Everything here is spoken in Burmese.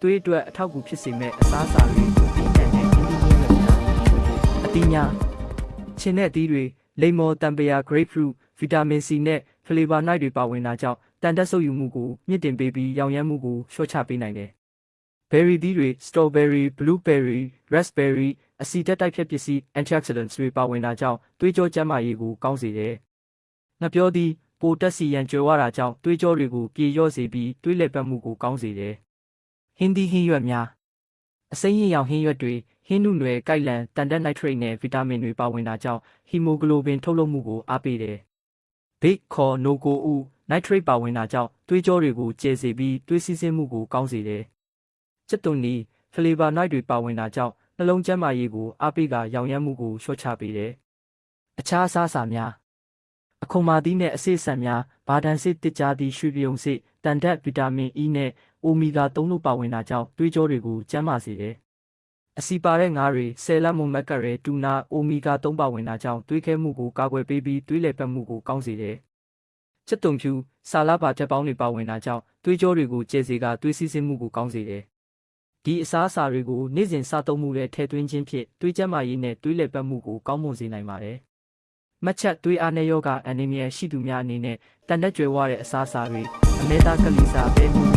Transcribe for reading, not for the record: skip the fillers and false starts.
သွေးအတွက်အထောက်အကူဖြစ်စေမဲ့အစားအစာတွေကိုပြည့်တန်တဲ့ဟင်းသီးဟင်းရွက်များအသီးများခြင်နဲ့အသီးတွေလိမ္မော်တံပရာ grapefruit ဗီတာမင် C နဲ့ flavonoid တွေပါဝင်တာကြောင့်တန်တက်ဆုပ်ယူမှုကိုမြင့်တင်ပေးပြီးရောင်ရမ်းမှုကိုလျှော့ချပေးနိုင်တယ်။ berry သီးတွေ strawberry, blueberry, raspberry အဆီဓာတ်တိုက်ဖျက်ပစ္စည်း antioxidants တွေပါဝင်တာကြောင့်သွေးကြောကျန်းမာရေးကိုကောင်းစေတယ်။ငှက်ပျောသီးပိုတက်စီရန်ကြွယ်ဝတာကြောင့်သွေးကြောတွေကိုပြေလျော့စေပြီးသွေးလည်ပတ်မှုကိုကောင်းစေတယ်။ဟင်းသီးဟင်းရွက်များအစိမ်းရည်ရောင်ဟင်းရွက်တွေဟင်းနုနွယ်ကိုက်လန်တန်တက်နိုက်ထရိတ်နဲ့ဗီတာမင်တွေပါဝင်တာကြောင့်ဟီမိုဂလိုဘင်ထုတ်လုပ်မှုကိုအားပေးတယ်။ ဘိတ်ခေါ်နိုကိုဥနိုက်ထရိတ်ပါဝင်တာကြောင့်သွေးကြောတွေကိုကျယ်စေပြီးသွေးစီးဆင်းမှုကိုကောင်းစေတယ်။ကြက်သွန်နီဖလေဗာနိုက်တွေပါဝင်တာကြောင့်နှလုံးကျန်းမာရေးကိုအားပေးကရောင်ရမ်းမှုကိုလျှော့ချပေးတယ်။အခြားအစားအစာများအခုံမာသီးနဲ့အဆိပ်ဆန်များဘာဒန်စစ်တစ်ကြားသီးရွှေပြုံစစ်တန်တက်ဗီတာမင် E နဲ့အိုမီဂါ3တို့ပါဝင်တာကြောင့်သွေးကြောတွေကိုကျန်းမာစေတယ်။အဆီပါတဲ့ငါးတွေဆယ်လမွန်မက်ကရဲတူနာအိုမီဂါ3ပါဝင်တာကြောင့်သွေးခဲမှုကိုကာကွယ်ပေးပြီးသွေးလည်ပတ်မှုကိုကောင်းစေတယ်။ကြက်သွန်ဖြူဆာလာပါချက်ပေါင်းတွေပါဝင်တာကြောင့်သွေးကြောတွေကိုကျယ်စေကသွေးစီးဆင်းမှုကိုကောင်းစေတယ်။ဒီအစားအစာတွေကိုနေ့စဉ်စားသုံးမှုနဲ့ထည့်သွင်းခြင်းဖြင့်သွေးကျန်းမာရေးနဲ့သွေးလည်ပတ်မှုကိုကောင်းမွန်စေနိုင်ပါတယ်။မှတ်ချက်သွေးအားနည်းရောဂါအနီမီယာရှိသူများအနေနဲ့တန်တက်ကြွယ်ဝတဲ့အစားအစာတွေအမဲသားကလီစာပဲမှု